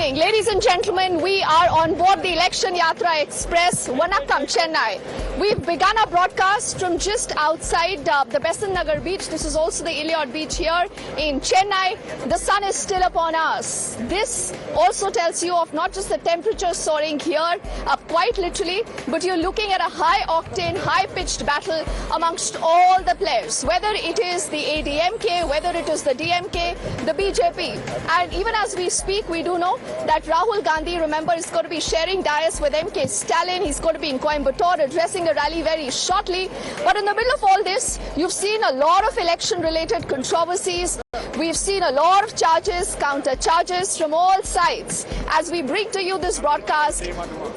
evening. Ladies and gentlemen, we are on board the Election Yatra Express, Vanakkam, Chennai. We've begun our broadcast from just outside the Besant Nagar beach. This is also the Iliad beach here in Chennai. The sun is still upon us. This also tells you of not just the temperature soaring here, quite literally, but you're looking at a high-octane, high-pitched battle amongst all the players, whether it is the ADMK, whether it is the DMK, the BJP. And even as we speak, we do know that Rahul Gandhi, remember, is going to be sharing dais with MK Stalin. He's going to be in Coimbatore addressing a rally very shortly. But in the middle of all this, you've seen a lot of election-related controversies. We've seen a lot of charges, counter-charges from all sides. As we bring to you this broadcast,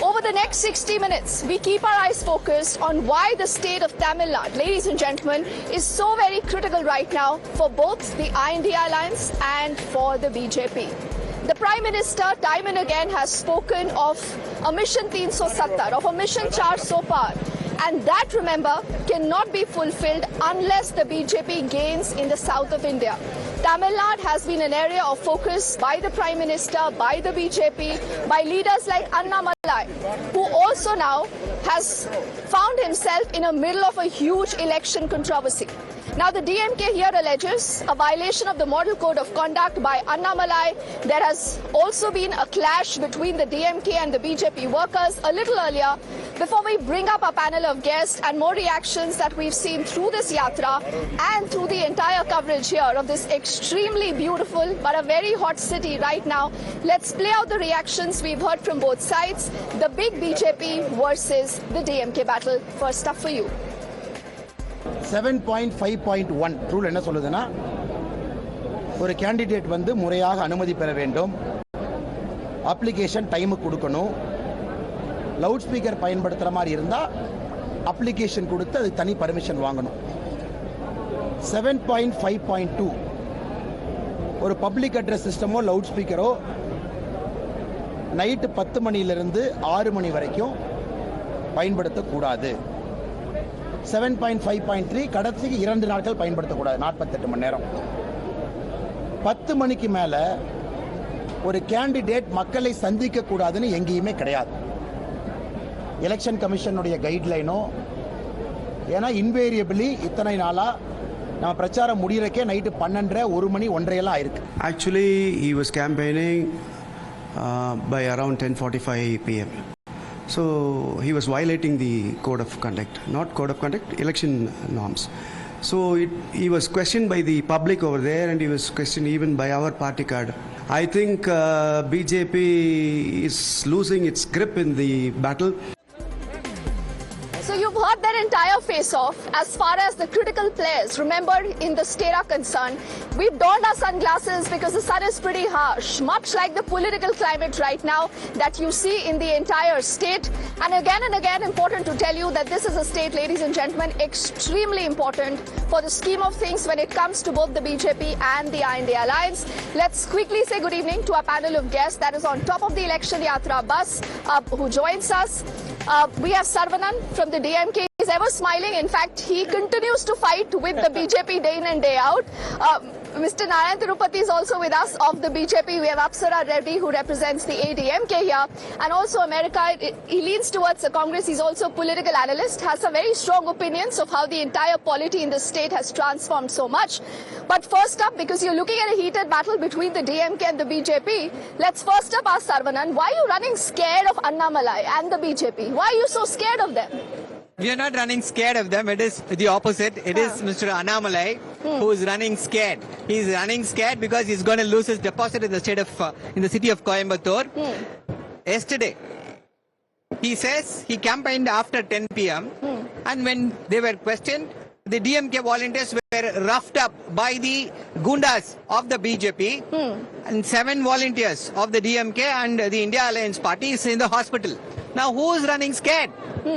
over the next 60 minutes, we keep our eyes focused on why the state of Tamil Nadu, ladies and gentlemen, is so very critical right now for both the INDI alliance and for the BJP. The Prime Minister time and again has spoken of a mission 370, of a mission 400 paar. And that, remember, cannot be fulfilled unless the BJP gains in the south of India. Tamil Nadu has been an area of focus by the Prime Minister, by the BJP, by leaders like Annamalai, who also now has found himself in the middle of a huge election controversy. Now, the DMK here alleges a violation of the Model Code of Conduct by Annamalai. There has also been a clash between the DMK and the BJP workers a little earlier. Before we bring up our panel of guests and more reactions that we've seen through this yatra and through the entire coverage here of this extremely beautiful but a very hot city right now, let's play out the reactions we've heard from both sides. The big BJP versus the DMK battle. First up for you. 7.5.1 rule என்ன சொல்லுதுன்னா, ஒரு candidate வந்து முறையாக அனுமதி பெற வேண்டும், application டைமுக்கு கொடுக்கணும், லவுட் ஸ்பீக்கர் பயன்படுத்துகிற மாதிரி இருந்தால் அப்ளிகேஷன் கொடுத்து அது தனி பர்மிஷன் வாங்கணும். 7.5.2 ஒரு பப்ளிக் அட்ரஸ் சிஸ்டமோ லவுட் ஸ்பீக்கரோ நைட்டு 10 மணியிலிருந்து 6 மணி வரைக்கும் பயன்படுத்தக்கூடாது. 7.5.3 கடைசிக்கு 2 நாட்கள் பயன்படுத்தக்கூடாது, 48 மணி நேரம். 10 மணிக்கு மேல ஒரு கேண்டிடேட் மக்களை சந்திக்க கூடாதுன்னு எங்கேயுமே கிடையாது. எலெக்ஷன் கமிஷனுடைய கைட்லைனோ, ஏன்னா இன்வேரியபிளி இத்தனை நாளா நம்ம பிரச்சாரம் முடியறக்கே நைட்டு 12, 1 மணி, 1:30 எல்லாம் ஆயிருக்கு. Actually, he was campaigning by around 10:45 p.m. So he was violating the code of conduct, not code of conduct, election norms. So he was questioned by the public over there, and he was questioned even by our party card. I think BJP is losing its grip in the battle. So you've heard that entire face-off as far as the critical players, remember, in the state are concerned. We've donned our sunglasses because the sun is pretty harsh, much like the political climate right now that you see in the entire state. And again, important to tell you that this is a state, ladies and gentlemen, extremely important for the scheme of things when it comes to both the BJP and the INDI alliance. Let's quickly say good evening to our panel of guests that is on top of the Election Yatra bus who joins us. We have Sarvanan from the DMK. He's ever smiling. In fact, he continues to fight with the BJP day in and day out. Mr. Narendra Modi is also with us of the BJP. We have Apsara Reddy, who represents the ADMK here. And also America, he leans towards the Congress. He's also a political analyst, has some very strong opinions of how the entire polity in the state has transformed so much. But first up, because you're looking at a heated battle between the DMK and the BJP, let's first up ask Sarvanan, why are you running scared of Annamalai and the BJP? Why are you so scared of them? We are not running scared of them. It is the opposite. It is Mr. Annamalai who is running scared. He is running scared because he's going to lose his deposit in the state of in the city of Coimbatore. Yesterday, he says he campaigned after 10 p.m. And when they were questioned, the DMK volunteers were roughed up by the gundas of the BJP, and 7 volunteers of the DMK and the India Alliance Party is in the hospital. Now, who is running scared?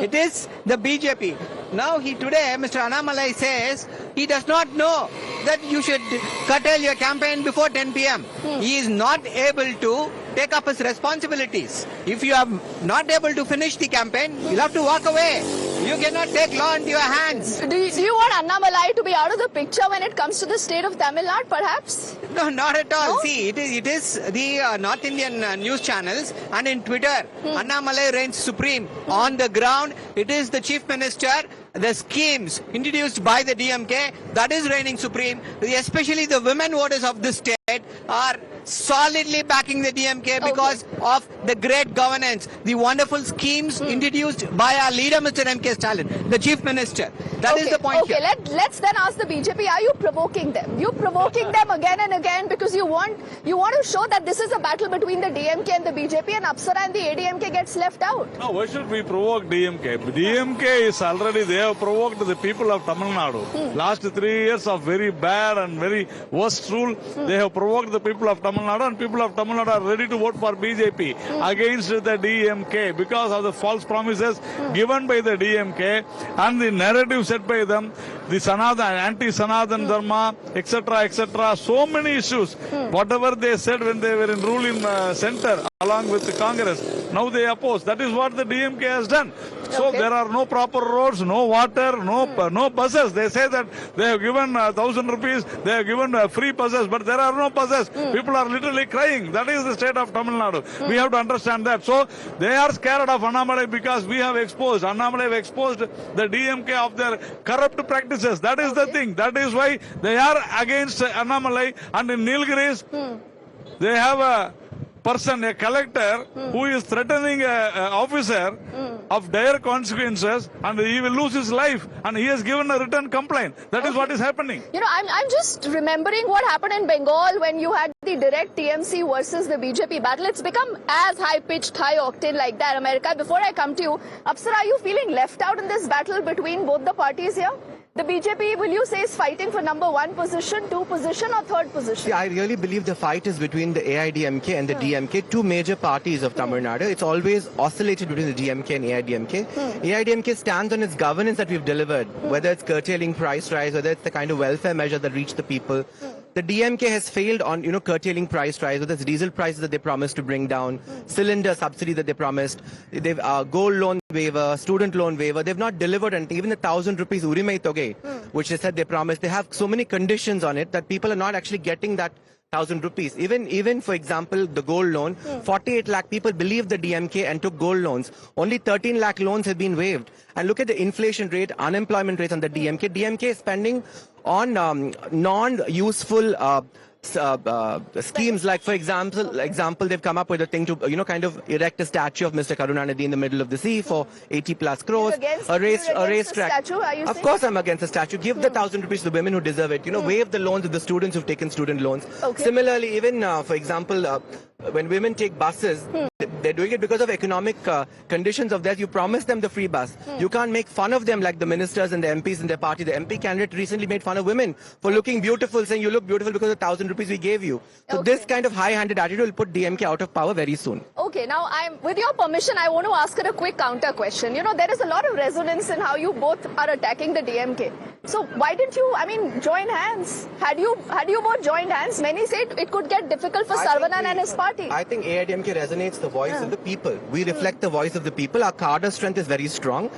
It is the BJP. Now, today, Mr. Annamalai says he does not know that you should curtail your campaign before 10 p.m. He is not able to take up his responsibilities. If you are not able to finish the campaign, you'll have to walk away. You cannot take law into your hands. Do you want Annamalai to be out of the picture when it comes to the state of Tamil Nadu, perhaps? No, not at all. No? See, it is the North Indian news channels and in Twitter, Annamalai reigns supreme. On the ground, it is the chief minister, the schemes introduced by the DMK, that is reigning supreme. Especially the women voters of this state are solidly backing the DMK because of the great governance, the wonderful schemes introduced by our leader, Mr. M.K. Stalin, the chief minister. That is the point here. Let's then ask the BJP, are you provoking them? You're provoking them again and again because you want to show that this is a battle between the DMK and the BJP, and Apsara and the ADMK gets left out. No, why should we provoke DMK? DMK is already, they have provoked the people of Tamil Nadu. Last 3 years of very bad and very worst rule, they have provoked the people of Tamil Nadu, and people of Tamil Nadu are ready to vote for BJP against the DMK because of the false promises given by the DMK and the narrative set by them, the anti-Sanatan Dharma, etc., etc. So many issues. Whatever they said when they were in rule in center along with the Congress, now they oppose. That is what the DMK has done. So there are no proper roads, no water, no buses. They say that they have given 1,000 rupees, they have given free buses, but there are no buses. People are literally crying. That is the state of Tamil Nadu. We have to understand that. So they are scared of Annamalai because we have exposed, Annamalai have exposed the DMK of their corrupt practices. That is the thing. That is why they are against Annamalai. And in Nilgiris, they have a person, a collector, who is threatening an officer of dire consequences, and he will lose his life, and he has given a written complaint. That is what is happening. You know, I'm just remembering what happened in Bengal when you had the direct TMC versus the BJP battle. It's become as high-pitched, high-octane like that. America, before I come to you, Apsara, are you feeling left out in this battle between both the parties here? The BJP, will you say, is fighting for number 1 position, 2 position, or 3rd position? See, I really believe the fight is between the AIADMK and the DMK, two major parties of Tamil Nadu. It's always oscillated between the DMK and AIADMK. AIADMK stands on its governance that we've delivered, whether it's curtailing price rise, whether it's the kind of welfare measure that reach the people. The DMK has failed on, curtailing price rise, whether it's diesel prices that they promised to bring down, cylinder subsidy that they promised, they've gold loan waiver, student loan waiver. They've not delivered anything. Even the 1,000 rupees Urimai Toge, which they said they promised, they have so many conditions on it that people are not actually getting that 1,000 rupees. Even for example, the gold loan, 48 lakh people believed the DMK and took gold loans. Only 13 lakh loans have been waived. And look at the inflation rate, unemployment rates on the DMK. DMK is spending on non-useful schemes, like for example, they've come up with a thing to, kind of erect a statue of Mr. Karunanidhi in the middle of the sea for 80 plus crores. A racetrack. Of course I'm against the statue. Give the 1,000 rupees to the women who deserve it. Waive the loans of the students who've taken student loans. Similarly, even for example, when women take buses, they're doing it because of economic conditions of theirs. You promise them the free bus. You can't make fun of them like the ministers and the MPs in their party. The MP candidate recently made fun of women for looking beautiful, saying you look beautiful because of 1,000 rupees we gave you. So this kind of high-handed attitude will put DMK out of power very soon. Okay, now with your permission, I want to ask her a quick counter question. There is a lot of resonance in how you both are attacking the DMK. So why didn't you, join hands? Had you both joined hands, many say it could get difficult for Saravanan and his party. I think AIADMK resonates the voice of the people. We reflect the voice of the people. Our cadre strength is very strong.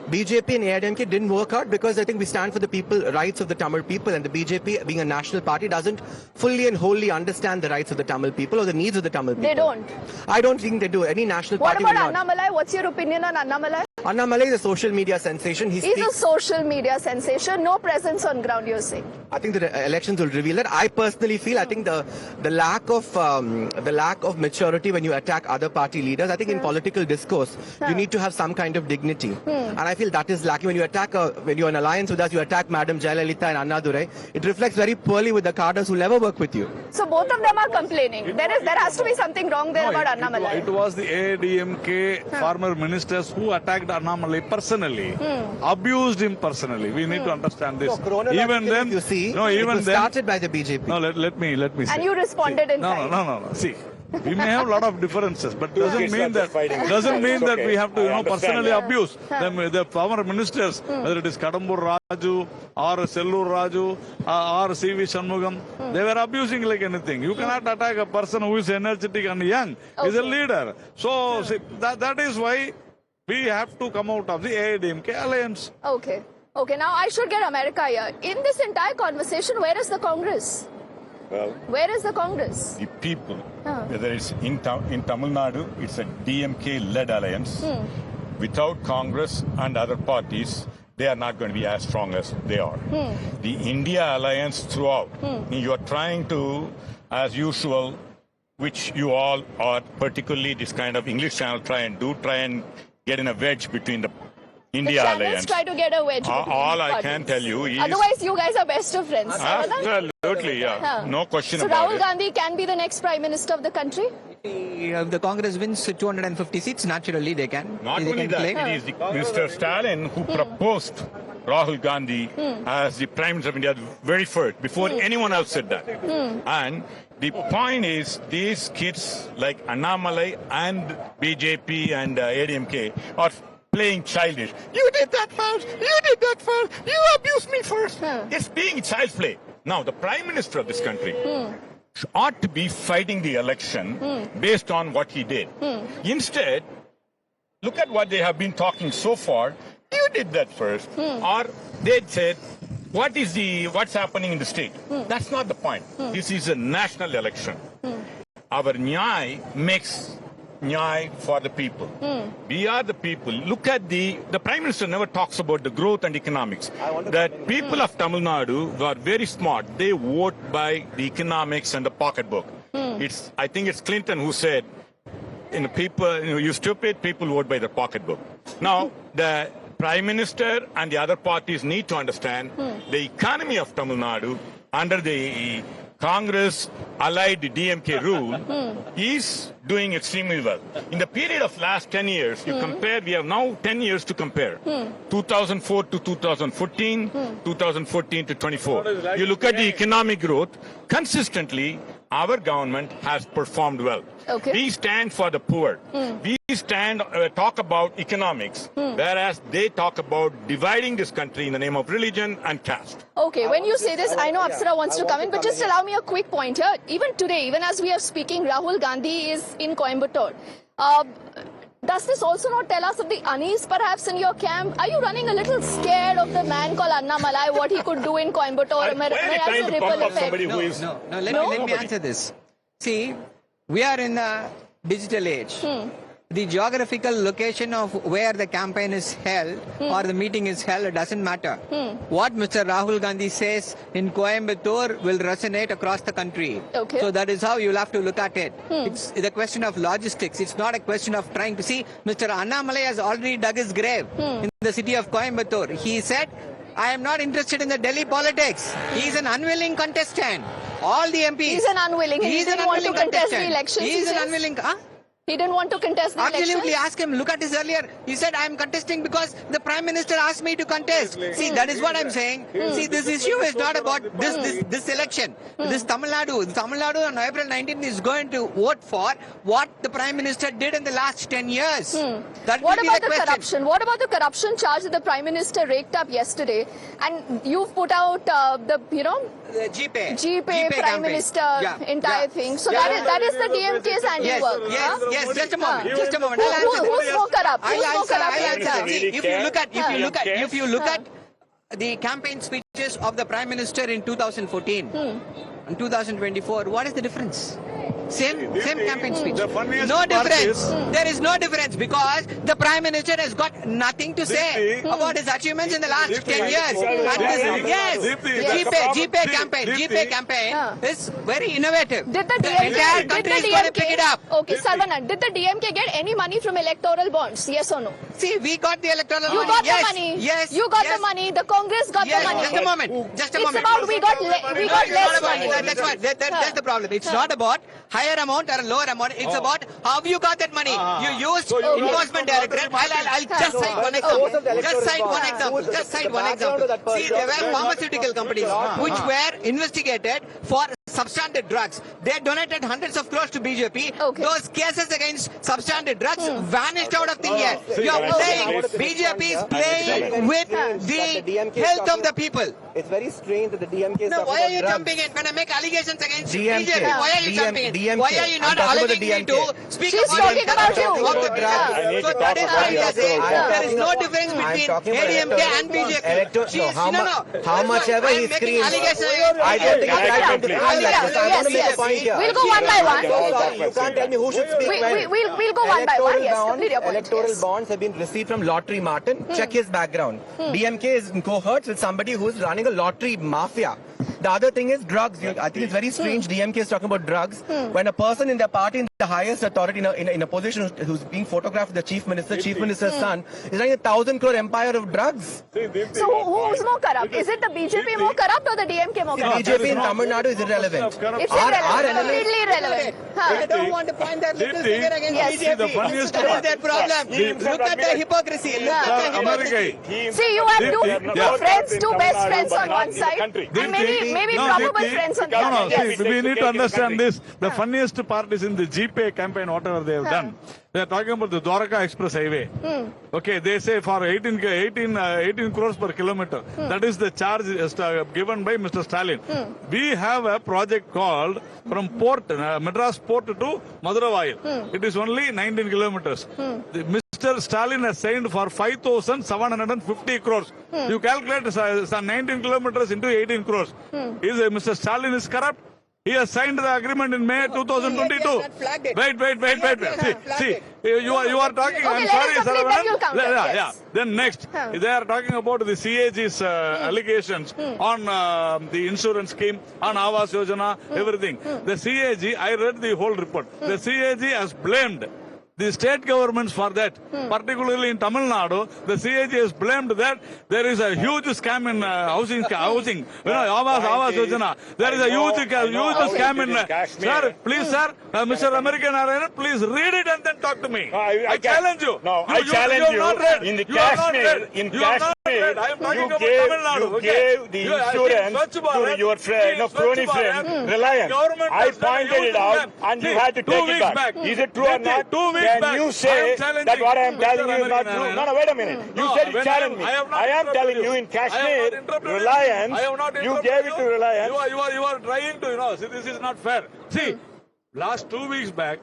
BJP and AIADMK didn't work out because I think we stand for the people, rights of the Tamil people, and the BJP, being a national party, doesn't fully and wholly understand the rights of the Tamil people or the needs of the Tamil people. They don't? I don't think they do. Any national party will not. What about Annamalai? What's your opinion on Annamalai? Annamalai is a social media sensation. He's a social media sensation. No presence on ground, you're saying? I think the elections will reveal that. I personally feel, I think the lack of maturity when you attack other party leaders. I think in political discourse, you need to have some kind of dignity, and I feel that is lacking. When you attack, when you're in alliance with us, you attack Madam Jayalalitha and Annadurai. It reflects very poorly with the cadres who never work with you. So both of them are complaining. There has to be something wrong there about Annamalai. It was the AIADMK former ministers who attacked Annamalai personally, abused him personally. We need to understand this. Even then, you see, it was started by the BJP. No, let me say. And you responded in kind. No. See, we may have a lot or differences, but doesn't mean that we have to personally abuse them. The former ministers, whether it is Kadambur Raju or Sellur Raju or C.V. Shanmugam, they were abusing like anything. You cannot attack a person who is energetic and young. He's a leader. So see, that is why we have to come out of the AIADMK alliance. Okay. Okay, now I should get America here. In this entire conversation, where is the Congress? Well, Where is the Congress? the people, whether it's in Tamil Nadu, it's a DMK-led alliance. Without Congress and other parties, they are not going to be as strong as they are. The India alliance throughout, you are trying to, as usual, which you all are, particularly this kind of English channel, try and get in a wedge between the India the alliance. try to get a wedge. All I parties. can tell you is... Otherwise, you guys are best of friends. Absolutely, yeah. No question so about Rahul it. Gandhi can be the next Prime Minister of the country? If the Congress wins 250 seats, naturally they can. Not they only can that, play. it is Mr. Stalin who proposed Rahul Gandhi as the Prime Minister of India very first, before anyone else said that. And the point is, these kids like Annamalai and BJP and ADMK are playing childish. You did that first, you did that first, you abused me first. It's being child's play. Now, the Prime Minister of this country ought to be fighting the election based on what he did. Instead, look at what they have been talking so far. You did that first. Or they said, what's happening in the state? That's not the point. This is a national election. Our Nyai makes Nyai for the people. We are the people. Look at the Prime Minister never talks about the growth and economics. That people of Tamil Nadu who are very smart. They vote by the economics and the pocketbook. I think it's Clinton who said, people, you stupid, people vote by their pocketbook. Now, the Prime Minister and the other parties need to understand the economy of Tamil Nadu under the Congress allied DMK rule is doing extremely well. In the period of last 10 years, you compare, we have now 10 years to compare. 2004 to 2014, 2014 to 24. You look at the economic growth, consistently, our government has performed well. Okay. We stand for the poor. We talk about economics, whereas they talk about dividing this country in the name of religion and caste. Okay, when you say this, I know Apsara wants to come in, but just allow me a quick point here. Even today, even as we are speaking, Rahul Gandhi is in Coimbatore. Does this also not tell us of the unease perhaps in your camp? Are you running a little scared of the man called Annamalai, what he could do in Coimbatore? Let me answer this. See, we are in a digital age. The geographical location of where the campaign is held or the meeting is held, it doesn't matter. What Mr. Rahul Gandhi says in Coimbatore will resonate across the country. Okay. So that is how you'll have to look at it. It's a question of logistics. It's not a question of trying to see. Mr. Annamalai has already dug his grave in the city of Coimbatore. He said, I am not interested in the Delhi politics. He is an unwilling contestant. All the MPs. He's an unwilling. He didn't want to contest the elections. He is an unwilling. He didn't want to contest the elections? Absolutely. Ask him. Look at this earlier. He said, I am contesting because the Prime Minister asked me to contest. See, that is what I'm saying. See, this issue is not about this election. This Tamil Nadu on April 19th is going to vote for what the Prime Minister did in the last 10 years. That What will be about the the question. corruption? What about the corruption charge that the Prime Minister raked up yesterday? And you've put out the GPay Prime campaign. Minister entire thing. So that is the DMK's handiwork. Yes, just a moment. Who's more corrupt? I'll answer. See, if you look at the campaign speeches of the Prime Minister in 2014 and 2024, what is the difference? Same campaign speech. No difference. There is no difference because the Prime Minister has got nothing to say about his achievements in the last 10 years. GPay campaign is very innovative. Did the entire country is going to pick it up. Okay, Sarvanan, did the DMK get any money from electoral bonds? Yes or no? See, we got the electoral money. You got the money. Yes. You got the money. The Congress got the money. Just a moment. It's about we got less money. That's right. That's the problem. It's not about higher amount or lower amount. It's about how you got that money. You used enforcement directorate. I'll just cite one example. Just cite one example. See, there were pharmaceutical companies which were investigated for substandard drugs. They donated hundreds of crores to BJP. Okay. Those cases against substandard drugs vanished out of thin air. You are playing, BJP is playing with the health of the people. It's very strange that the DMK is No, talking why are about you drugs. jumping in? When I make allegations against DMK. BJP, why are you jumping in? DMK. Why are you not I'm talking about allowing the me to DMK. speak She's about talking the about you. of the drugs? Yeah. So that is why we are saying there is no difference I'm between talking about ADMK and BJP. She is- how much ever I he am making screams. allegations. I don't think it's right time to Yeah, claim that, yeah, because I want to make yes, a point here. We'll go one by one. You can't tell me who should speak when. We'll go one by one. Yes, complete your point. Electoral Yes. bonds have been received from Lottery Martin. Check his background. DMK is in cohorts with somebody who's running a lottery mafia. The other thing is drugs. I think it's very strange DMK is talking about drugs when a person in their party, in the highest authority, in a position who's being photographed with the chief minister's son, is running 1,000 crore empire of drugs. So who's more corrupt? Is it the BJP more corrupt or the DMK more corrupt? BJP in Tamil Nadu is irrelevant. It's Our irrelevant. enemies- Completely irrelevant. I don't want to point that little Deepti, finger against Yes. BJP. the funniest That is part- their problem. Look at the hypocrisy. Look at the hypocrisy. America. See, you have two Yeah. friends, two best friends on one side, and maybe probable friends on the other. Yes. See, we need to understand this. The funniest part is in the GPay campaign, whatever they have done. They are talking about the Dwarka Express Highway. Okay, they say for 18 crores per kilometer. That is the charge given by Mr. Stalin. We have a project called from Port, Madras Port to Madurai. It is only 19 kilometers. Mr. Stalin has signed for 5,750 crores. You calculate 19 kilometers into 18 crores. Mr. Stalin is corrupt? He has signed the agreement in May 2022. Wait. See, you are talking. Okay, I'm let sorry, us complete, then you'll counter. Yeah. Yes. Then next, they are talking about the CAG's allegations on the insurance scheme, on Awas Yojana, everything. The CAG, I read the whole report. The CAG has blamed the state governments for that. Particularly in Tamil Nadu, the CAG has blamed that there is a huge scam in housing. You know, Awas Yojana. There is a huge scam in. Sir, please, sir, Mr. American Narendra, please read it and then talk to me. I challenge you. No, I challenge have you. not read. In the You have not Kashmir, read. in You have not Kashmir, read. I am talking you about gave, Tamil Nadu. you Okay. gave the insurance to your friend, crony friend, Reliance. I pointed it out and you had to take it back. Is it true or not? 2 weeks Then back, you say that what I am telling you is not true. No, wait a minute. You said you challenged me. I am telling you in Kashmir, Reliance, you gave it to Reliance. You are trying to, see, this is not fair. See, last 2 weeks back,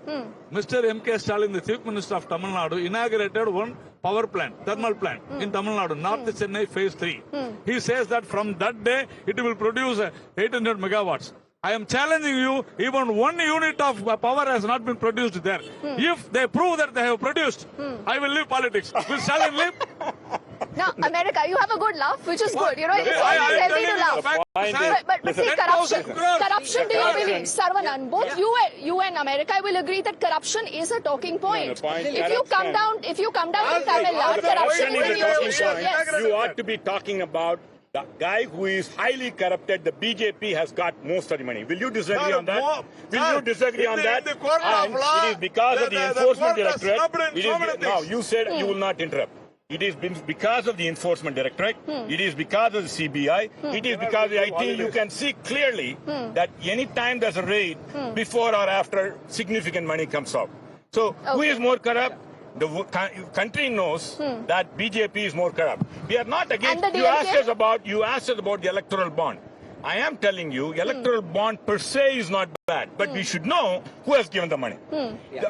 Mr. MK Stalin, the Chief Minister of Tamil Nadu, inaugurated one power plant, thermal plant in Tamil Nadu, North Chennai Phase 3. He says that from that day, it will produce 800 megawatts. I am challenging you, even 1 unit of power has not been produced there. If they prove that they have produced, I will leave politics. Will Stalin leave? Now, America, you have a good laugh, which is good. You know, it's I always am healthy to telling you the laugh. fact. But see, corruption, do you believe, Sarvanan, both you and America will agree that corruption is a talking point. If you come down to Tamil Nadu, corruption is a huge issue. Yes. You ought to be talking about the guy who is highly corrupted. The BJP has got most of the money. Will you disagree on that? Will you disagree on that? And it is because of the enforcement directorate. Now, you said you will not interrupt. It is because of the enforcement directorate. It is because of the CBI. It is because of the IT. You can see clearly that any time there's a raid, before or after, significant money comes out. So who is more corrupt? The country knows that BJP is more corrupt. We are not against. You asked us about the electoral bond. I am telling you, electoral bond per se is not bad, but we should know who has given the money.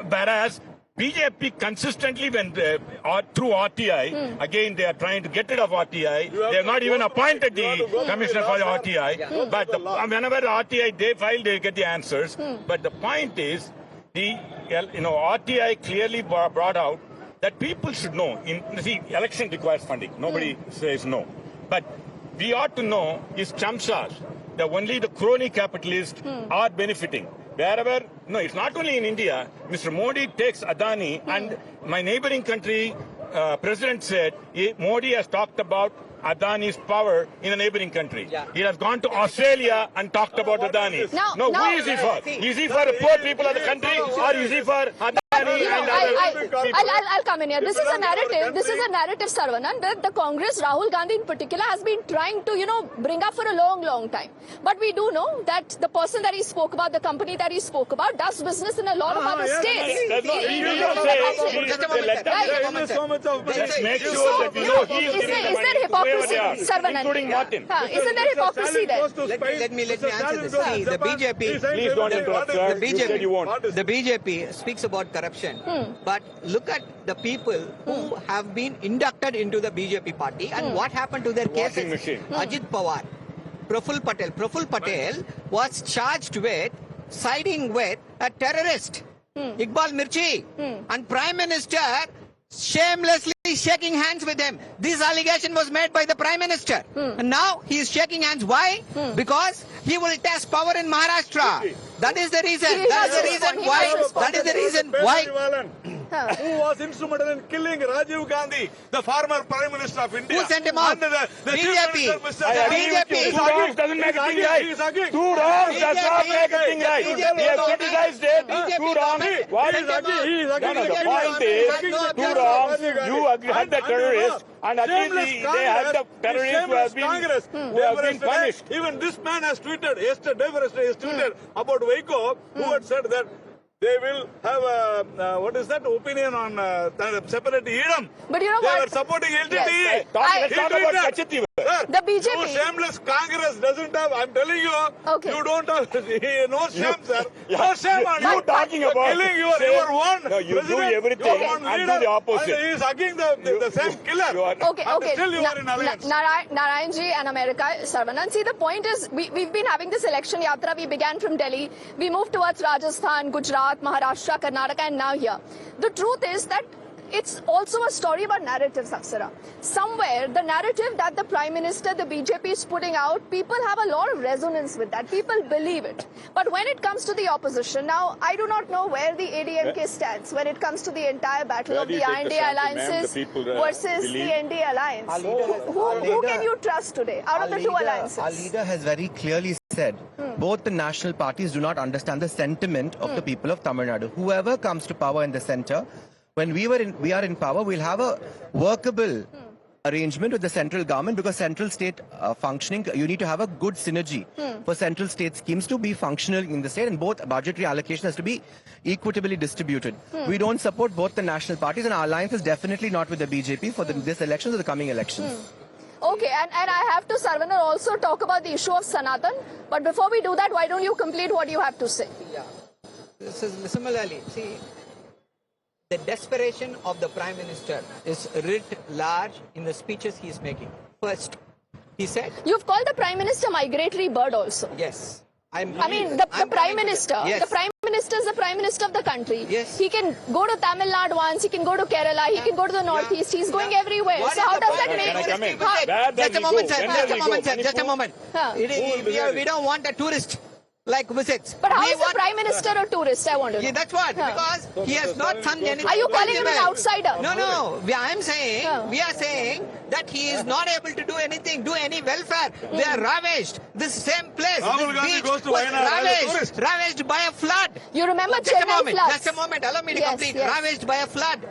Whereas BJP consistently, when through RTI, again they are trying to get rid of RTI. They have not even appointed the commissioner for the RTI. But whenever the RTI they file, they get the answers. But the point is, RTI clearly brought out that people should know. See, election requires funding. Nobody says no. But we ought to know is Chamsas, that only the crony capitalists are benefiting. Wherever, no, it's not only in India. Mr. Modi takes Adani, and my neighboring country president said Modi has talked about Adani's power in a neighboring country. He has gone to Australia and talked about Adani. Who is he for? Is he for the poor people of the country, or is he for Adani? I'll come in here. This is a narrative. This is a narrative, Saravanan, that the Congress, Rahul Gandhi in particular, has been trying to, bring up for a long time. But we do know that the person that he spoke about, the company that he spoke about, does business in a lot of other states. Just a moment, Is there hypocrisy, Saravanan? Including Martin. Isn't there hypocrisy there? Let me answer this. See, the BJP. Please don't interrupt, sir. The BJP, the BJP speaks about corruption, but look at the people who have been inducted into the BJP party and what happened to their cases. Ajit Pawar, Praful Patel was charged with siding with a terrorist, Iqbal Mirchi, and Prime Minister shamelessly shaking hands with him. This allegation was made by the Prime Minister. And now he is shaking hands. Why? Because he will test power in Maharashtra. That is the reason. That is the reason why. That is the reason why. Who was instrumental in killing Rajiv Gandhi, the former Prime Minister of India? Who sent him out? BJP. BJP. Two wrongs doesn't make a thing right. Two wrongs does not make a thing right. We have criticized it. Two wrongs. Why is that? The point is, two wrongs. You had the terrorists, and actually they had the terrorists who have been punished. Even this man has tweeted yesterday about Waiko, who had said that they will have a, opinion on separate EDM. But you know they what? were supporting LTTE. Yes. Let's talk about Kachati. The BJP. No shameless Congress doesn't have, I'm telling you, you don't have, no shame, sir. No shame on you talking about killing your one no, you president, do everything and do the opposite. And he is hugging the same killer. Okay. Still you are in alliance. Narayanji and America, Saravanan. See, the point is, we've been having this election yatra. We began from Delhi. We moved towards Rajasthan, Gujarat, Maharashtra, Karnataka, and now here. The truth is that it's also a story about narratives, Aksara. Somewhere, the narrative that the Prime Minister, the BJP is putting out, people have a lot of resonance with that. People believe it. But when it comes to the opposition, now, I do not know where the ADMK stands when it comes to the entire battle of the INDA alliances versus the ND alliance. Who can you trust today out of the two alliances? Our leader has very clearly said both the national parties do not understand the sentiment of the people of Tamil Nadu. Whoever comes to power in the center, when we are in power, we'll have a workable arrangement with the central government, because central state functioning, you need to have a good synergy for central state schemes to be functional in the state, and both budgetary allocation has to be equitably distributed. We don't support both the national parties, and our alliance is definitely not with the BJP for this election or the coming elections. Okay, and I have to, Saravanan, also talk about the issue of Sanatan. But before we do that, why don't you complete what you have to say? Yeah. This is similarly, see, the desperation of the Prime Minister is writ large in the speeches he is making. First, he said... You've called the Prime Minister migratory bird also. Yes. I mean, the Prime Minister. Yes. The Prime Minister is the Prime Minister of the country. Yes. He can go to Tamil Nadu once, he can go to Kerala, he can go to the Northeast. He's going everywhere. What So is how the does that point? make... Just a moment, sir. Just a moment. We don't want a tourist like visits. But how is the Prime Minister a tourist, I want to know? Yeah, that's what. Because he has not done anything. Are you calling him an outsider? No. We are saying that he is not able to do anything, do any welfare. They are ravaged. This same place, Rahul this Gandhi beach goes to was Wayanad, ravaged by a flood. You remember Chennai floods? Just a moment. Allow me to complete. Yes. Ravaged by a flood.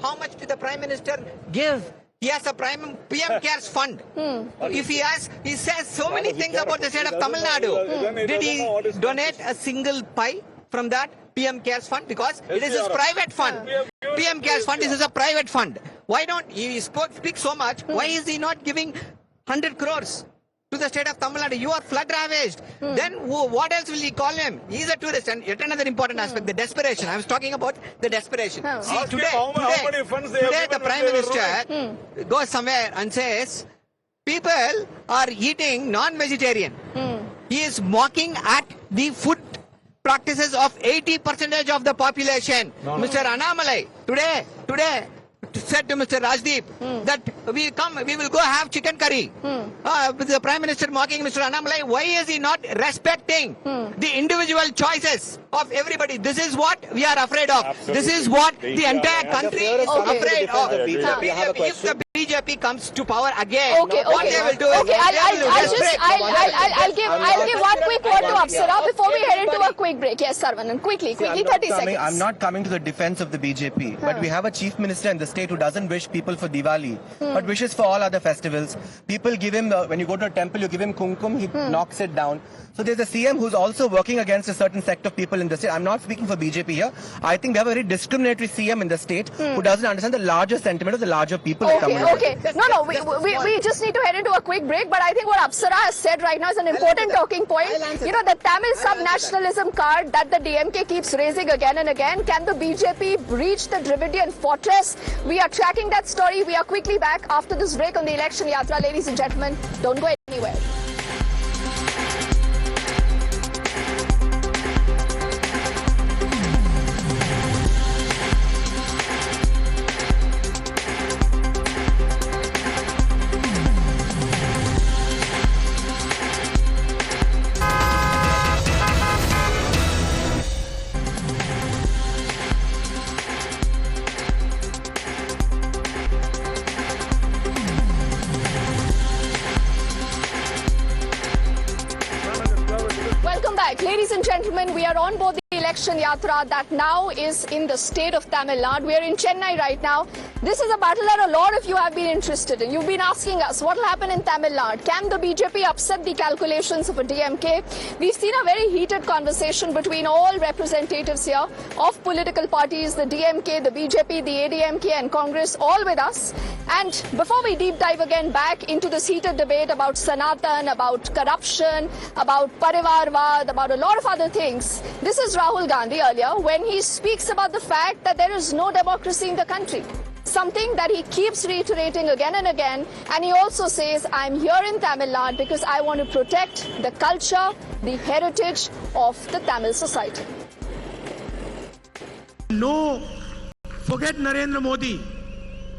How much did the Prime Minister give? He has a PM Cares fund. If he says so many things about the state of Tamil Nadu. Did he donate a single pie from that PM Cares fund? Because it is his private fund. PM Cares fund is a private fund. Why don't he speak so much? Why is he not giving 100 crores to the state of Tamil Nadu? You are flood ravaged. Then what else will he call him? He is a tourist. And yet another important aspect, the desperation. I was talking about the desperation. See, today the Prime Minister goes somewhere and says, people are eating non-vegetarian. He is mocking at the food practices of 80% of the population. Mr. Annamalai, today, said to Mr. Rajdeep that we will go have chicken curry. With the Prime Minister mocking Mr. Annamalai, why is he not respecting the individual choices of everybody? This is what we are afraid of. This is what the entire country is afraid of. If the BJP comes to power again, Okay, what okay. they will do is Okay, I'll give one quick word to Apsara before we head into a quick break. Yes, Saravanan, quickly, 30 seconds. I'm not coming to the defense of the BJP, but we have a chief minister in the state who doesn't wish people for Diwali, but wishes for all other festivals. People give him, when you go to a temple, you give him kumkum, he knocks it down. So there's a CM who's also working against a certain sect of people in the state. I'm not speaking for BJP here. I think we have a very discriminatory CM in the state who doesn't understand the larger sentiment of the larger people of Tamil Nadu. Okay. No, we just need to head into a quick break, but I think what Apsara has said right now is an important talking point. You know, the Tamil sub-nationalism card that the DMK keeps raising again and again. Can the BJP breach the Dravidian fortress? We are tracking that story. We are quickly back after this break on the election Yatra. Ladies and gentlemen, don't go anywhere. Ladies and gentlemen, we are on board the election Yatra that now is in the state of Tamil Nadu. We are in Chennai right now. This is a battle that a lot of you have been interested in. You've been asking us what will happen in Tamil Nadu. Can the BJP upset the calculations of a DMK? We've seen a very heated conversation between all representatives here of political parties, the DMK, the BJP, the ADMK and Congress, all with us. And before we deep dive again back into this heated debate about Sanatan, about corruption, about Parivarvad, about a lot of other things, this is Rahul Gandhi earlier when he speaks about the fact that there is no democracy in the country. Something that he keeps reiterating again and again. And he also says, I'm here in Tamil Nadu because I want to protect the culture, the heritage of the Tamil society. No, forget Narendra Modi.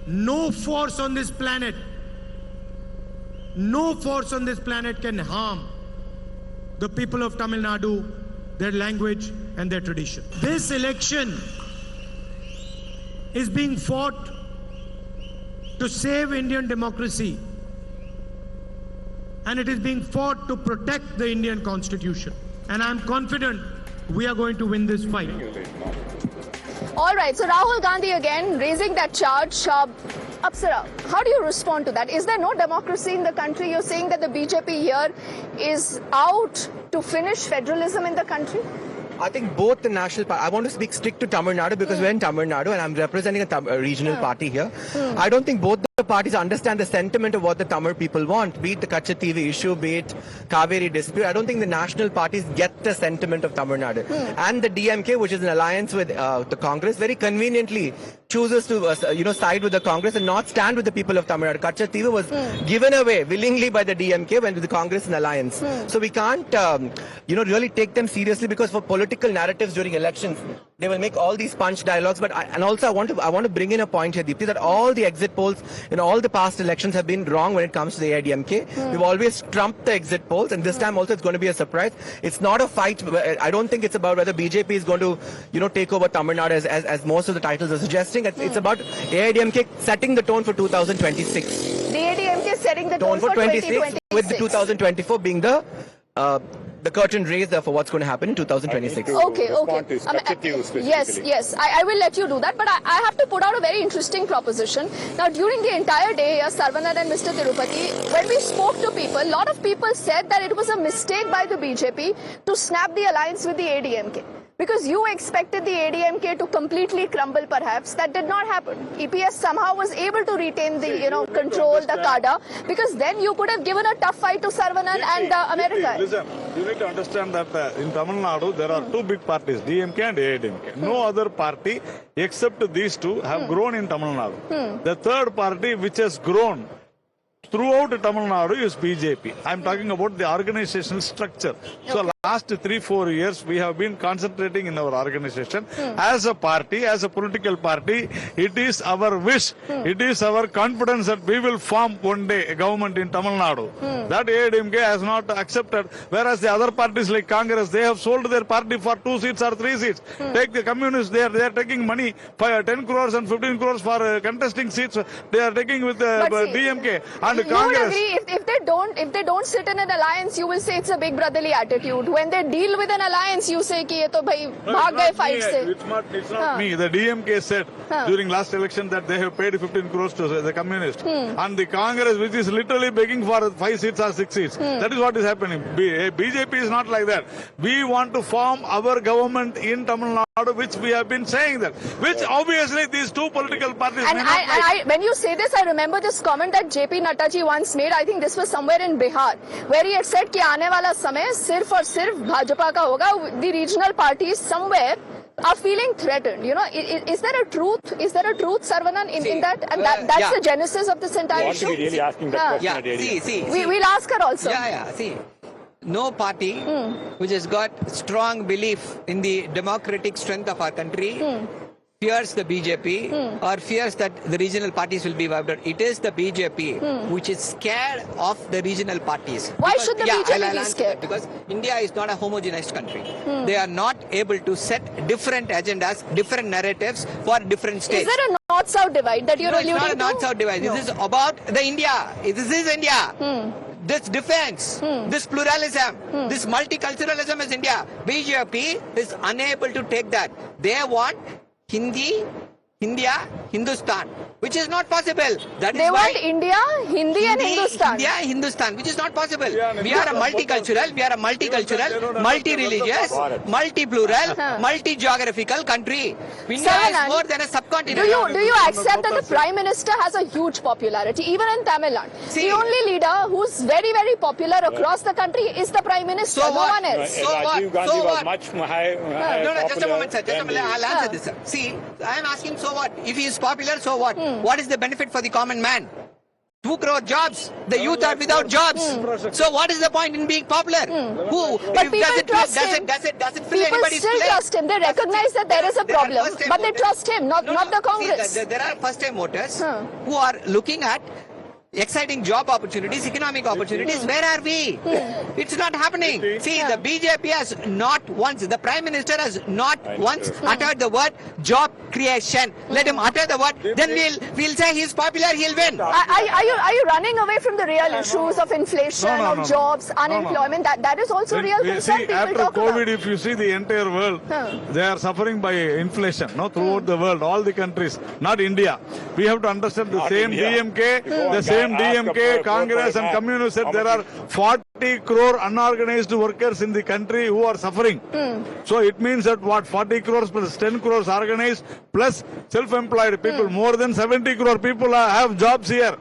No force on this planet, can harm the people of Tamil Nadu, their language and their tradition. This election is being fought to save Indian democracy, and it is being fought to protect the Indian Constitution. And I'm confident we are going to win this fight. All right, so Rahul Gandhi again raising that charge. Apsara, how do you respond to that? Is there no democracy in the country? You're saying that the BJP here is out to finish federalism in the country? I think both the national party, I want to stick to Tamil Nadu because we're in Tamil Nadu and I'm representing a regional party here. I don't think both the parties understand the sentiment of what the Tamil people want, be it the Kachcha TV issue, be it Kaveri dispute. I don't think the national parties get the sentiment of Tamil Nadu. And the DMK, which is an alliance with the Congress, very conveniently chooses to side with the Congress and not stand with the people of Tamil Nadu. Kachcha TV was given away willingly by the DMK when the Congress in alliance. So we can't really take them seriously because for political narratives during elections, they will make all these punch dialogues. But I want to bring in a point here, Deepti, that all the exit polls in all the past elections have been wrong when it comes to the AIADMK. We've always trumped the exit polls, and this time also it's going to be a surprise. It's not a fight. I don't think it's about whether BJP is going to take over Tamil Nadu as most of the titles are suggesting. It's about AIADMK setting the tone for 2026. The ADMK setting the tone for 2026, with the 2024 being the curtain raised for what's going to happen in 2026. Okay. Yes. I will let you do that, but I have to put out a very interesting proposition. Now, during the entire day, Saravanan and Mr. Tirupati, when we spoke to people, a lot of people said that it was a mistake by the BJP to snap the alliance with the ADMK. Because you expected the ADMK to completely crumble, perhaps. That did not happen. EPS somehow was able to retain the, control, the cadre. Because then you could have given a tough fight to Saravanan and America. Listen, you need to understand that in Tamil Nadu, there are two big parties, DMK and AIADMK. No other party except these two have grown in Tamil Nadu. The third party which has grown throughout Tamil Nadu is BJP. I'm talking about the organizational structure. So last 3-4 years, we have been concentrating in our organization as a party, as a political party. It is our wish, it is our confidence that we will form one day a government in Tamil Nadu. That AIADMK has not accepted, whereas the other parties like Congress, they have sold their party for 2 seats or 3 seats. Take the communists, they are taking money for 10 crores and 15 crores for contesting seats. They are taking with DMK and you Congress. would agree if they don't sit in an alliance, you will say it's a big brotherly attitude. When they deal with an alliance, you say ki ye to bhai bhag gaye fight se. It's not me. The DMK said during last election that they have paid 15 crores to the communists. And the Congress, which is literally begging for 5 seats or 6 seats. That is what is happening. BJP is not like that. We want to form our government in Tamil Nadu, which we have been saying that. Which obviously these two political parties and when you say this, I remember this comment that JP Nattaji once made. I think this was somewhere in Bihar, where he had said कि आने वाला समय सिर्फ और सिर्फ भाजपा का होगा. The regional parties somewhere are feeling threatened. You know, is there a truth? Is there a truth, Saravanan, in that? And that's the genesis of this entire issue. Really asking that question. See. We'll ask her also. See. No party which has got strong belief in the democratic strength of our country fears the BJP or fears that the regional parties will be wiped out. It is the BJP which is scared of the regional parties. Why should the BJP be scared? Because India is not a homogenized country. They are not able to set different agendas, different narratives for different states. Is there a north-south divide that you're alluding to? It's not a north-south divide. No. This is about the India. This is India. This defense, this pluralism, this multiculturalism is India. BJP is unable to take that. They want Hindi, India, Hindustan, which is not possible. They want India, Hindi and Hindustan. India, Hindustan, which is not possible. We are a multicultural, multi-religious, multi-plural, multi-geographical country. India is more than a subcontinent. Do you accept that the Prime Minister has a huge popularity, even in Tamil Nadu? The only leader who's very, very popular across the country is the Prime Minister, no one else. Rajiv Gandhi was much higher. No, just a moment, sir. I'll answer this, sir. See, I am asking, so what? If he is popular, so what? What is the benefit for the common man? 2 crore jobs. The youth are without jobs. So what is the point in being popular? But people trust him. People still trust him. They recognize that there is a problem, but they trust him, not the Congress. See, there are first-time voters who are looking at exciting job opportunities, economic opportunities. Where are we? It's not happening. See, the BJP has not once, the Prime Minister has not once uttered the word job creation. Let him utter the word, then we'll say he's popular, he'll win. Are you running away from the real issues of inflation, of jobs, unemployment? That is also real concern people after talk COVID, about. if you see the entire world, they are suffering by inflation, throughout the world, all the countries, not India. We have to understand the same DMK, the same DMK, Congress and communists said there are 40 crore unorganized workers in the country who are suffering. So it means that 40 crores plus 10 crores organized plus self-employed people, more than 70 crore people have jobs here.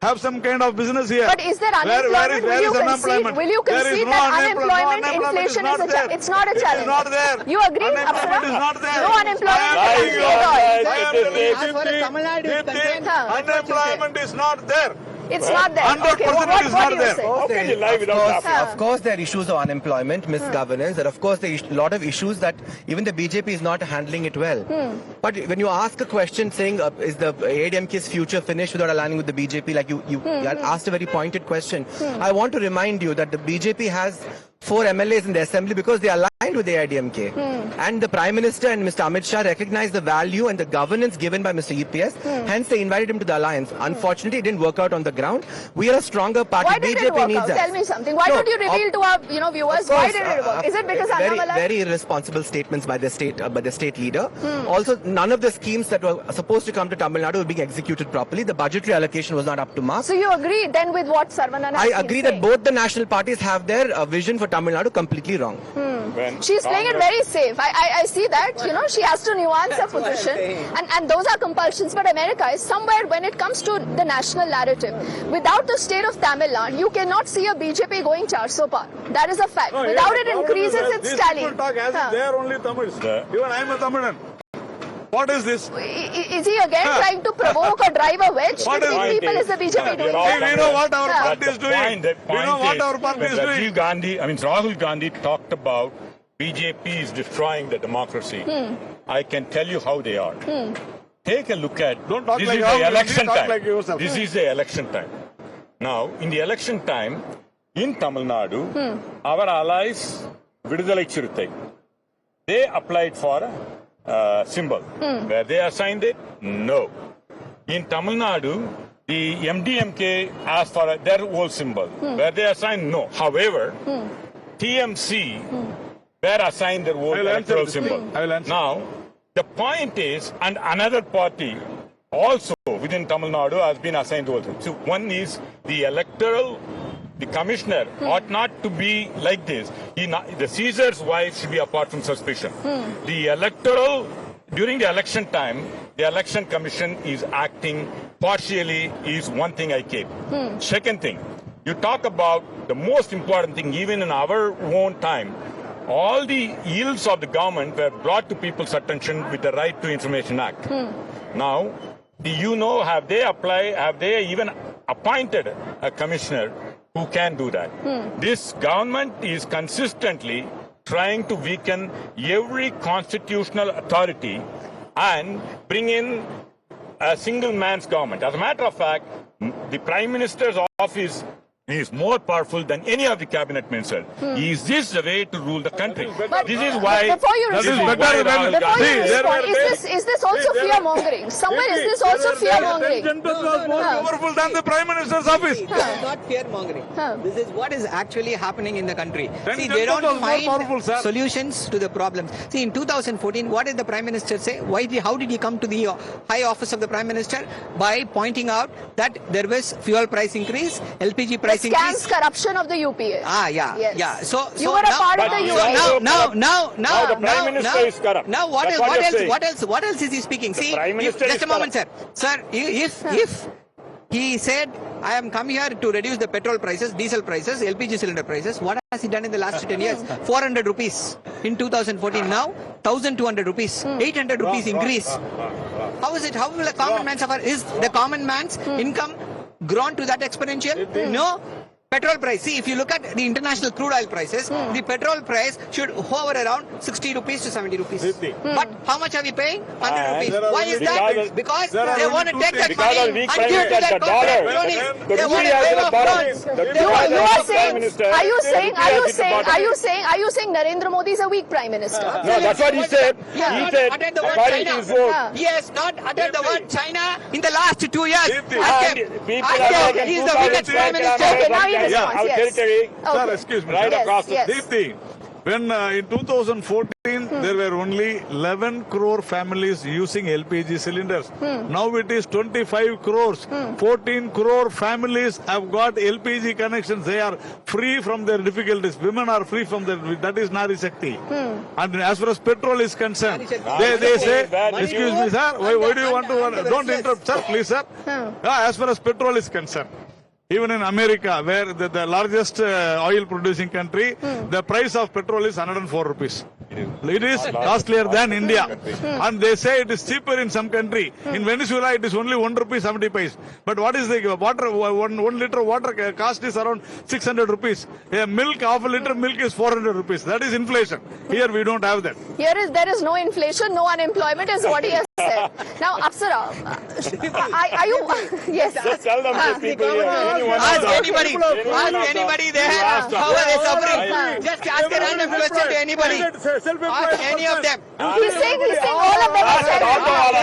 Have some kind of business here. But is there unemployment? Will you concede that unemployment, inflation is a challenge? It's not a challenge. It's not there. You agree, Unemployment is not there. No unemployment Unemployment is not there. It's not there. 100% Okay, is not there. How can you lie without Of course, there are issues of unemployment, misgovernance, and of course, there are a lot of issues that even the BJP is not handling it well. But when you ask a question saying, is the ADMK's future finished without aligning with the BJP, like you asked a very pointed question, I want to remind you that the BJP has 4 MLAs in the assembly because they aligned with the AIADMK. And the Prime Minister and Mr. Amit Shah recognized the value and the governance given by Mr. EPS. Hence, they invited him to the alliance. Unfortunately, it didn't work out on the ground. We are a stronger party. Why did BJP it work needs out? us. Tell me something. Why don't you reveal to our viewers? Why did it work? Is it because Annamalai? Very irresponsible statements by the state leader. Also, none of the schemes that were supposed to come to Tamil Nadu were being executed properly. The budgetary allocation was not up to mark. So you agree then with what Saravanan has I agree that both the national parties have their vision for Tamil Nadu completely wrong. She's playing it very safe. I see that, she has to nuance her position. And those are compulsions. But America is somewhere when it comes to the national narrative. Without the state of Tamil Nadu, you cannot see a BJP going 400 par. That is a fact. Without it increases its tally. These people talk as if they are only Tamils. Even I am a Tamilan. What is this? Is he again trying to provoke or drive a wedge between people? Is the BJP doing See, we know what our Yeah. party is doing. We know what our party is doing. Rahul Gandhi talked about BJP is destroying the democracy. I can tell you how they are. Take a look at Don't talk this like is Rahul the Gandhi, election talk time. like yourself. This is the election time. Now, in the election time, in Tamil Nadu, our allies, Vidudalai Chiruttai, they applied for a symbol. Where they assigned it? No. In Tamil Nadu, the MDMK asked for their old symbol. Where they assigned? No. However, TMC were assigned their old I will answer electoral this symbol. thing. I will answer. Now, the point is, and another party also within Tamil Nadu has been assigned the old symbol. So one is the electoral. The commissioner ought not to be like this. The Caesar's wife should be apart from suspicion. The electoral, during the election time, the election commission is acting partially is one thing I keep. Second thing, you talk about the most important thing, even in our own time, all the ills of the government were brought to people's attention with the Right to Information Act. Now, do you know, have they even appointed a commissioner who can do that? This government is consistently trying to weaken every constitutional authority and bring in a single man's government. As a matter of fact, the Prime Minister's office is more powerful than any of the cabinet ministers. Is this the way to rule the country? But this is why. before you this is respond, why Rahul Gandhi- is this also fear mongering? Somewhere is this also fear mongering? More powerful than the Prime Minister's office. This is not fear mongering. This is what is actually happening in the country. Then See, Janata they don't was more powerful, find sir. solutions to the problems. See, in 2014, what did the Prime Minister say? How did he come to the high office of the Prime Minister? By pointing out that there was fuel price increase, LPG price The increase. scams, corruption of the UPA. Yeah. Yes. So You were a now, part of the UPA. Now the Prime Minister is corrupt. Now what That's else? what you're saying. What else is he speaking? See, Prime Minister just is a moment, sir. Sir, if he said, I am come here to reduce the petrol prices, diesel prices, LPG cylinder prices. What has he done in the last 10 years? 400 rupees in 2014. Now, 1,200 rupees, 800 rupees increase. How is it? How will a common man suffer? Is the common man's income grown to that exponential? No. Petrol price. See, if you look at the international crude oil prices, the petrol price should hover around 60 rupees to 70 rupees. But how much are we paying? 100 rupees. Why is that? Because they want to take that money and give it to that corporate cronies. They want to pay off loans. You are saying, are you saying Narendra Modi is a weak Prime Minister? No, that's what he said. He said, Uttered the word according to China. his vote. He has not uttered the word China in the last 2 years. Deepti. He is the weakest Prime Minister. Okay, now you Yeah, response. our Yes. territory. Sir, Okay. excuse me. Right sir. across the Yes. Deepti, when in 2014 there were only 11 crore families using LPG cylinders. Now it is 25 crores. 14 crore families have got LPG connections. They are free from their difficulties. Women are free from their. That is Nari Shakti. And as far as petrol is concerned, they say, excuse me, sir. Why do you want to? Don't interrupt, sir. Please, sir. As far as petrol is concerned. Even in America, where the largest oil producing country, the price of petrol is 104 rupees. It is costlier than India. And they say it is cheaper in some country. In Venezuela, it is only 1 rupee 70 paise. But what is the water? 1 liter water cost is around 600 rupees. Milk, half a liter milk is 400 rupees. That is inflation. Here we don't have that. There is no inflation, no unemployment is what he has said. Now, Apsara, are you? Yes. Just tell them to people here. Ask anybody there how are they suffering. Just ask a random question to anybody. Ask any of them. He's saying all of them are self-employed.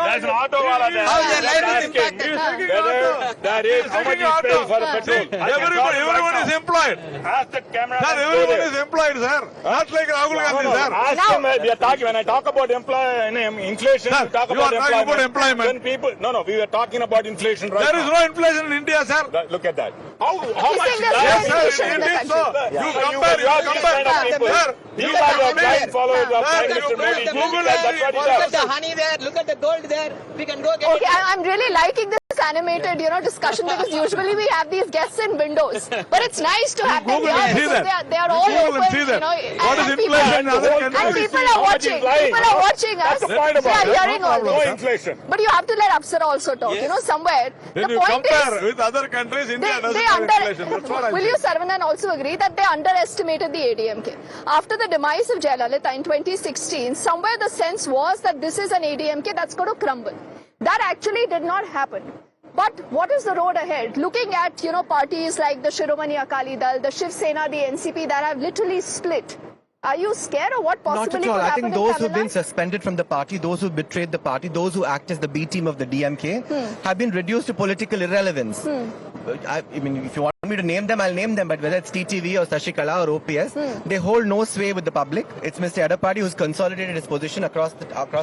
There's an auto wala there. How their life is impacted. Whether there is how much is paying for a petrol. Everyone is employed. Ask the camera. Sir, everyone is employed, sir. Not like Rahul Gandhi, sir. Ask him. We are talking. When I talk about inflation, Sir, we talk you are talking about employment. When people, no, we were talking about inflation right There now. is no inflation in India, sir. Look at that. How He's much? saying there's Yes, no sir. inflation in the It is so. country. You You compare. are these kind of people. Sir, These are your blind followers of Prime Minister Modi. Google That's what he Look at does. the honey there. Look at the gold there. We can go get Okay, it. I'm really liking this animated, discussion because usually we have these guests in windows. But it's nice to have them Google and here see because that. they are all Google and open, see that. What is and inflation in other and countries? people are watching. People are watching us. That's the point They about are it. hearing all No this. inflation. But you have to let Apsara also talk. Somewhere. When The you point compare is, with other countries, India doesn't they have inflation. That's what I will you, Saravanan, also agree that they underestimated the ADMK? After the demise of Jayalalitha in 2016, somewhere the sense was that this is an ADMK that's going to crumble. That actually did not happen. But what is the road ahead? Looking at, parties like the Shiromani Akali Dal, the Shiv Sena, the NCP that have literally split. Are you scared of what possibly Not at all. could I happen think in those Tamil who've been Nadu? suspended from the party, those who betrayed the party, those who act as the B team of the DMK have been reduced to political irrelevance. I mean, if you want me to name them, I'll name them. But whether it's TTV or Sashikala or OPS, they hold no sway with the public. It's Mr. Edappadi who's consolidated his position across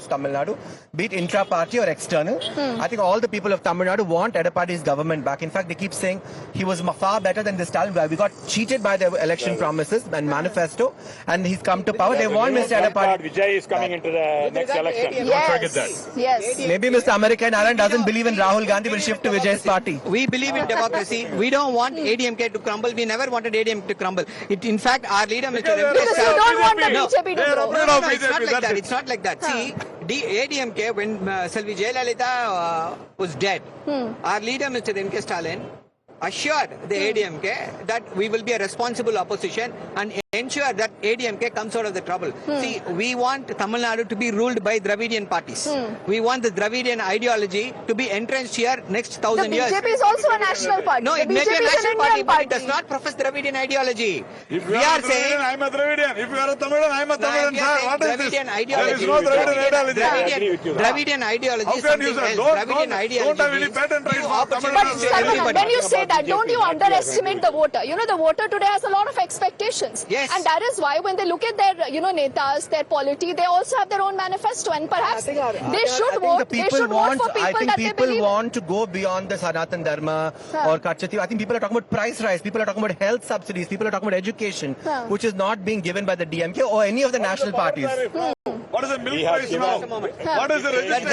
Tamil Nadu, be it intra-party or external. I think all the people of Tamil Nadu want Edappadi's government back. In fact, they keep saying he was far better than this Stalin guy. We got cheated by the election promises and manifesto, and he's come to power. They want Mr. Edappadi. Vijay is coming into the next election. Yes. forget that. Yes. Maybe Mr. American Ireland doesn't believe in Rahul Gandhi, will shift to Vijay's party. We believe in democracy. We don't want ADMK to crumble. We never wanted ADMK to crumble. In fact, our leader, Mr. Because you don't want the No. BJP to They are grow. afraid No, of it's not BJP, like that. that's it. It's not like that. See, ADMK, when Selvi Jayalalitha was dead, our leader, Mr. M.K. Stalin, assured the ADMK that we will be a responsible opposition and ensure that ADMK comes out of the trouble. See, we want Tamil Nadu to be ruled by Dravidian parties. We want the Dravidian ideology to be entrenched here next The 1,000 years. BJP is also a national party. No, the it may be BJP a is an national party, Indian but it does not profess Dravidian ideology. If We you are a saying Dravidian, I'm a Dravidian. If you are a Tamilan, I'm a No, Tamilan. we are Sir, what is this? Dravidian There ideology. is no Dravidian ideology. Dravidian ideology How is can you something say? else. Dravidian Don't ideology have any means patent right give for Tamil But opportunities to Nadu. Saravanan, when you say that, don't you BJP, underestimate the voter? The voter today has a lot of expectations. Yes. And that is why when they look at their, netas, their polity, they also have their own manifesto. And perhaps they should vote. They should vote for people that they people believe in. want to go beyond the Sanatan Dharma or Kachati. I think people are talking about price rise. People are talking about health subsidies. People are talking about education, which is not being given by the DMK or any of the national parties. What is the milk price now? What is the registration?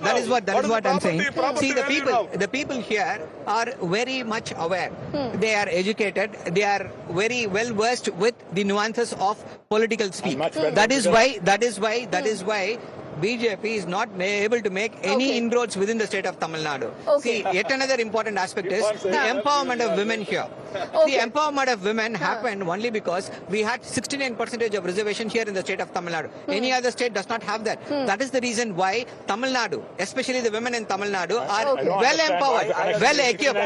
That is what I'm saying. See, the people. people here are very much aware. They are educated. They are very well versed with the nuances of political speech. That is why BJP is not able to make any inroads within the state of Tamil Nadu. Okay. See, yet another important aspect is the empowerment of women here. The empowerment of women happened only because we had 69% of reservation here in the state of Tamil Nadu. Any other state does not have that. That is the reason why Tamil Nadu, especially the women in Tamil Nadu, are well empowered, well equipped.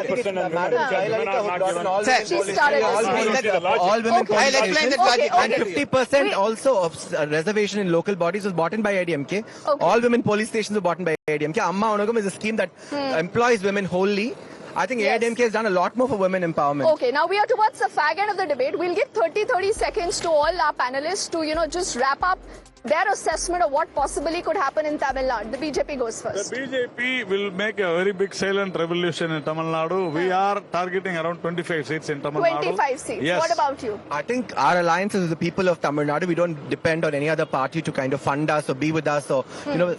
She started All women Okay. I'll explain that logic. and 50% also of reservation in local bodies was bought in by ADMK. All women police stations were bought in by ADMK. Amma Onagam is a scheme that employs women wholly. I think Yes. AIADMK has done a lot more for women empowerment. Okay, now we are towards the fag end of the debate. We'll give 30 seconds to all our panelists to, just wrap up their assessment of what possibly could happen in Tamil Nadu. The BJP goes first. The BJP will make a very big silent revolution in Tamil Nadu. We are targeting around 25 seats in Tamil Nadu. 25 seats. Yes. What about you? I think our alliance is with the people of Tamil Nadu. We don't depend on any other party to kind of fund us or be with us or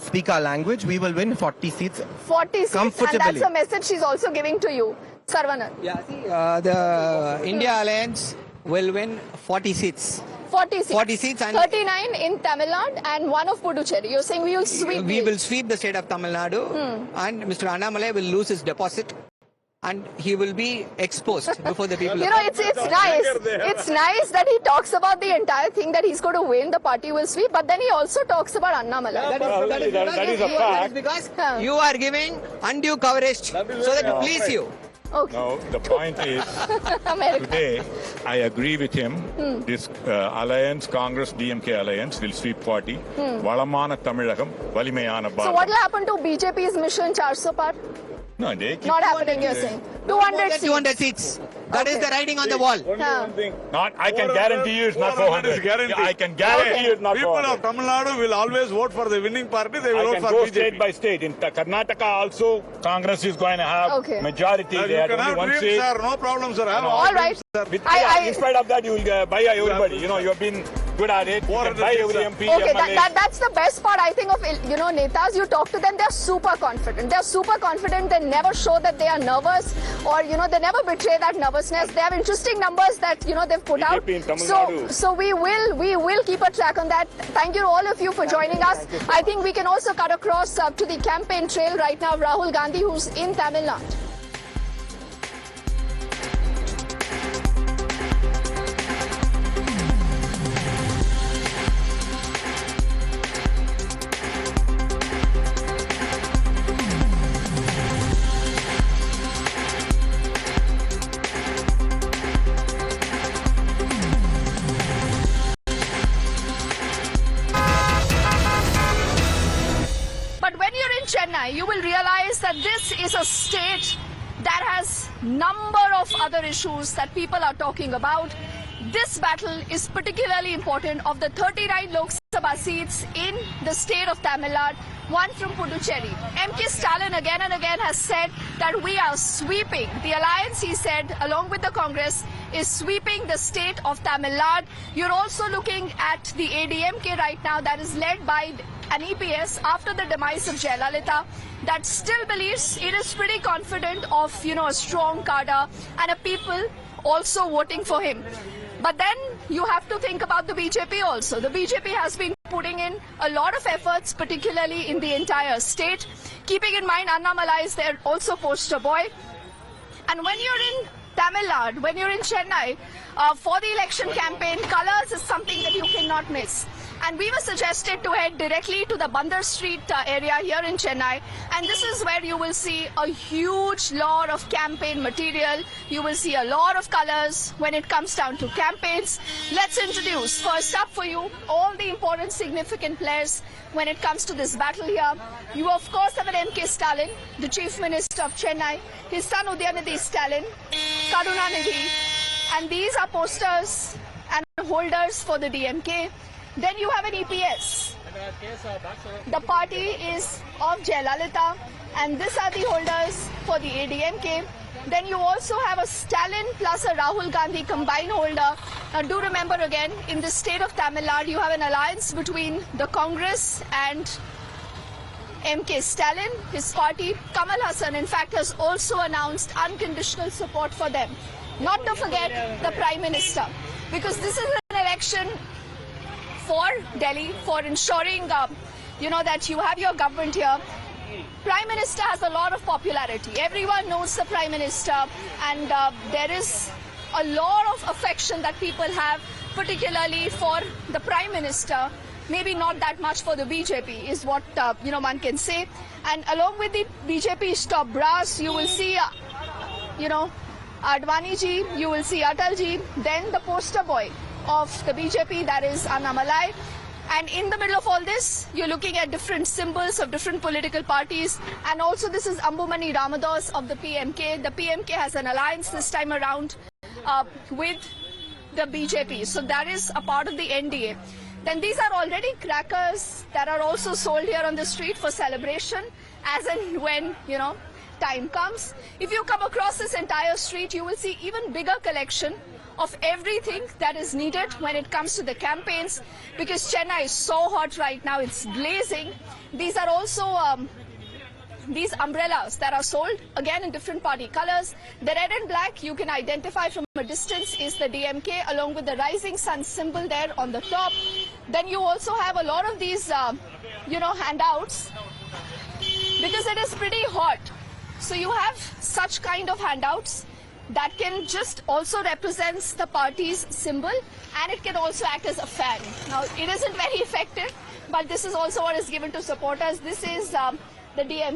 speak our language. We will win 40 seats 40 seats. And comfortably. that's a message she's also giving to you. Saravanan. Yeah, see, the India Alliance will win 40 seats. 40 seats. 40 seats and 39 in Tamil Nadu and one of Puducherry. You're saying we will sweep We the- will sweep the state of Tamil Nadu and Mr. Annamalai will lose his deposit and he will be exposed before the people. it's nice. It's nice that he talks about the entire thing that he's going to win, the party will sweep, but then he also talks about Annamalai. That is a fact. Because you are giving undue coverage so that it please you. Okay. No, the point is, America. today, I agree with him. This alliance, Congress, DMK alliance, will sweep 40. Valamana Tamilagam, Valimayana So Bharat. what will happen to BJP's mission 400 par? No, they keep Not happening, you're saying. 200 seats. 200 seats. That is Okay. the writing on the wall. Not, I can guarantee you it's not 400. Guarantee. I can guarantee you it's not People 400. of Tamil Nadu will always vote for the winning party. They will I vote can for go BJP. state by state. In Karnataka also, Congress is going to have Okay. majority. Sir, They you had can only have one dreams, seat. sir. No problem, sir. Have All right. With, I- in spite of that, you will buy everybody. You have been good at it. You can buy every MP, Okay, MLA. that's the best part, I think, of, netas. You talk to them, they're super confident. They're super confident. They never show that they are nervous or, they never betray that nervousness. They have interesting numbers that, they've put out. BJP in Tamil Nadu. So we will keep a track on that. Thank you to all of you for joining us. I think we can also cut across to the campaign trail right now. Rahul Gandhi, who's in Tamil Nadu. Chennai, you will realize that this is a state that has number of other issues that people are talking about. This battle is particularly important. Of the 39 Lok Sabha seats in the state of Tamil Nadu, one from Puducherry. MK Stalin again and again has said that we are sweeping. The alliance, he said, along with the Congress, is sweeping the state of Tamil Nadu. You're also looking at the ADMK right now that is led by an EPS after the demise of Jayalalitha that still believes it is pretty confident of, a strong cadre and a people also voting for him. But then you have to think about the BJP also. The BJP has been putting in a lot of efforts, particularly in the entire state. Keeping in mind, Annamalai is their also poster boy. And when you're in Tamil Nadu, when you're in Chennai, for the election campaign, colours is something that you cannot miss. And we were suggested to head directly to the Bandar Street area here in Chennai. And this is where you will see a huge lot of campaign material. You will see a lot of colours when it comes down to campaigns. Let's introduce, first up for you, all the important significant players when it comes to this battle here. You of course have an MK Stalin, the Chief Minister of Chennai, his son Udayanidhi Stalin, Karunanidhi, and these are posters and holders for the DMK. Then you have an EPS. The party is of Jayalalitha, and these are the holders for the ADMK. Then you also have a Stalin plus a Rahul Gandhi combined holder. Now do remember again, in the state of Tamil Nadu, you have an alliance between the Congress and MK Stalin, his party. Kamal Hassan, in fact, has also announced unconditional support for them. Not to forget the Prime Minister, because this is an election for Delhi, for ensuring, that you have your government here. Prime Minister has a lot of popularity. Everyone knows the Prime Minister, and there is a lot of affection that people have, particularly for the Prime Minister. Maybe not that much for the BJP is what, one can say. And along with the BJP's top brass, you will see, Advani ji, you will see Atal ji, then the poster boy of the BJP, that is Annamalai. And in the middle of all this, you're looking at different symbols of different political parties. And also this is Ambumani Ramadas of the PMK. The PMK has an alliance this time around with the BJP. So that is a part of the NDA. Then these are already crackers that are also sold here on the street for celebration as and when, time comes. If you come across this entire street, you will see even bigger collection of everything that is needed when it comes to the campaigns, because Chennai is so hot right now, it's blazing. These are also these umbrellas that are sold, again in different party colors. The red and black you can identify from a distance is the DMK, along with the rising sun symbol there on the top. Then you also have a lot of these, handouts, because it is pretty hot. So you have such kind of handouts that can just also represents the party's symbol, and it can also act as a fan. Now, it isn't very effective, but this is also what is given to supporters. This is the DMK.